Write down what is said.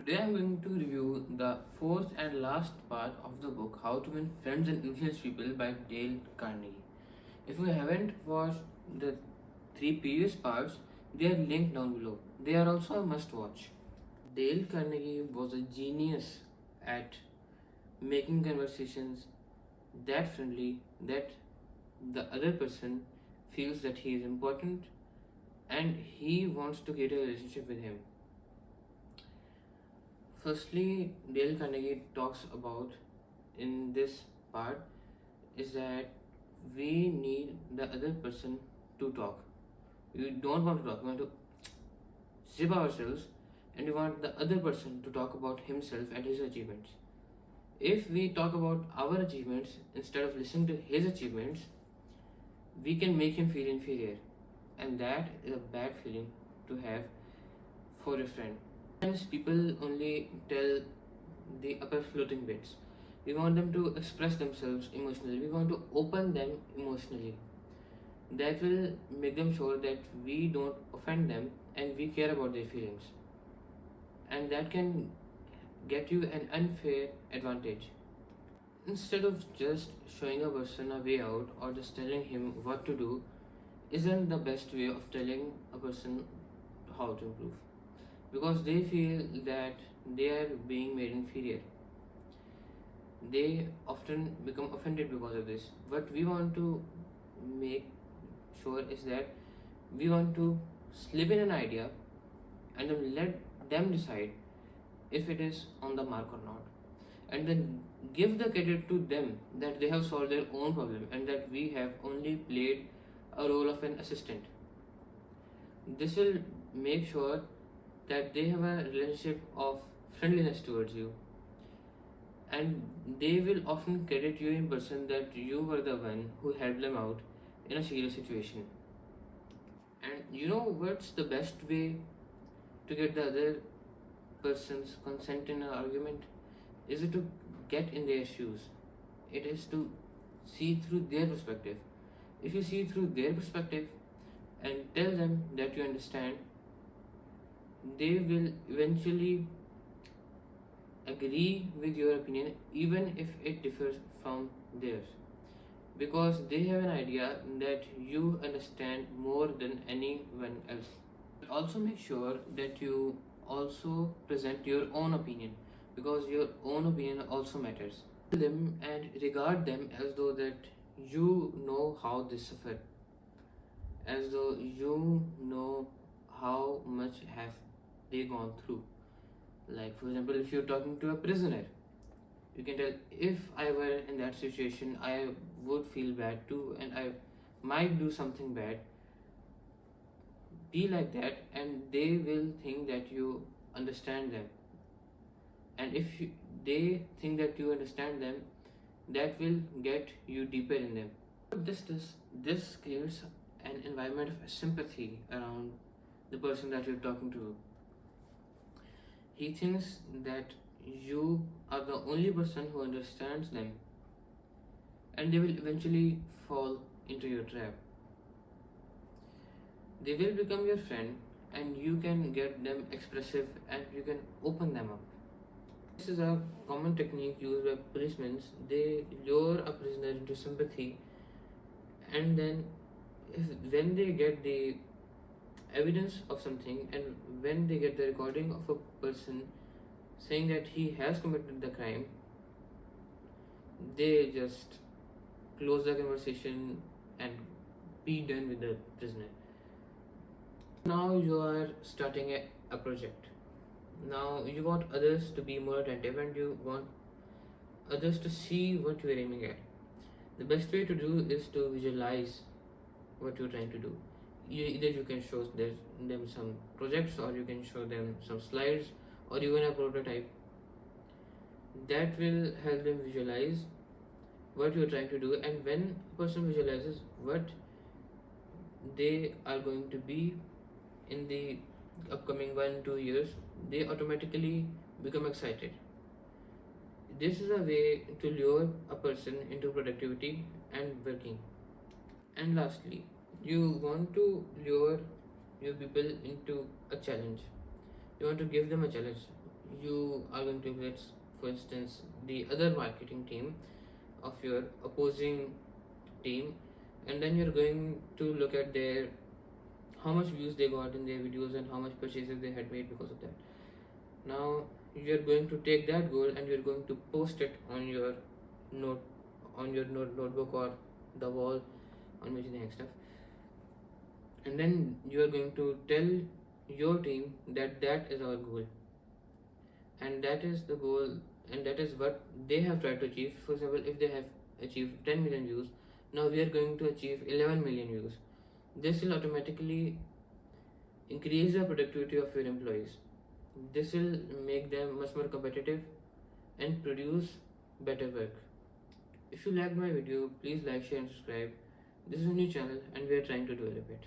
Today I'm going to review the fourth and last part of the book How to Win Friends and Influence People by Dale Carnegie. If you haven't watched the three previous parts, they are linked down below. They are also a must watch. Dale Carnegie was a genius at making conversations that friendly that the other person feels that he is important and he wants to create a relationship with him. Firstly, Dale Carnegie talks about in this part is that we need the other person to talk. We don't want to talk, we want to zip ourselves and we want the other person to talk about himself and his achievements. If we talk about our achievements instead of listening to his achievements, we can make him feel inferior, and that is a bad feeling to have for a friend. Sometimes people only tell the upper floating bits. We want them to express themselves emotionally. We want to open them emotionally. That will make them sure that we don't offend them and we care about their feelings. And that can get you an unfair advantage. Instead of just showing a person a way out or just telling him what to do, isn't the best way of telling a person how to improve. Because they feel that they are being made inferior. They often become offended because of this. What we want to make sure is that we want to slip in an idea and then let them decide if it is on the mark or not, and then give the credit to them that they have solved their own problem and that we have only played a role of an assistant. This will make sure that they have a relationship of friendliness towards you, and they will often credit you in person that you were the one who helped them out in a serious situation. And you know what's the best way to get the other person's consent in an argument? Is it to get in their shoes? It is to see through their perspective. If you see through their perspective and tell them that you understand, they will eventually agree with your opinion even if it differs from theirs, because they have an idea that you understand more than anyone else. Also make sure that you also present your own opinion, because your own opinion also matters. Tell them and regard them as though that you know how they suffer, as though you know how much have they gone through. Like for example, if you're talking to a prisoner, you can tell, if I were in that situation, I would feel bad too, and I might do something bad. Be like that, and they will think that you understand them. And if they think that you understand them, that will get you deeper in them. What this creates an environment of sympathy around the person that you're talking to. He thinks that you are the only person who understands them, and they will eventually fall into your trap. They will become your friend, and you can get them expressive and you can open them up. This is a common technique used by policemen. They lure a prisoner into sympathy, and then when they get the evidence of something and when they get the recording of a person saying that he has committed the crime, they just close the conversation and be done with the prisoner. Now you are starting a project. Now you want others to be more attentive and you want others to see what you are aiming at. The best way to do is to visualize what you're trying to do. Either you can show them some projects, or you can show them some slides, or even a prototype. That will help them visualize what you're trying to do, and when a person visualizes what they are going to be in the upcoming 1-2 years, they automatically become excited. This is a way to lure a person into productivity and working. And lastly, you want to lure your people into a challenge. You want to give them a challenge. you are going to get, for instance, the other marketing team of your opposing team, and then you're going to look at their how much views they got in their videos and how much purchases they had made because of that. Now you're going to take that goal and you're going to post it on your note notebook or the wall on which they hang stuff, and then you are going to tell your team that that is our goal, and that is the goal, and that is what they have tried to achieve. For example, if they have achieved 10 million views, now we are going to achieve 11 million views. This will automatically increase the productivity of your employees. This will make them much more competitive and produce better work. If you liked my video, please like, share and subscribe. This is a new channel and we are trying to develop it.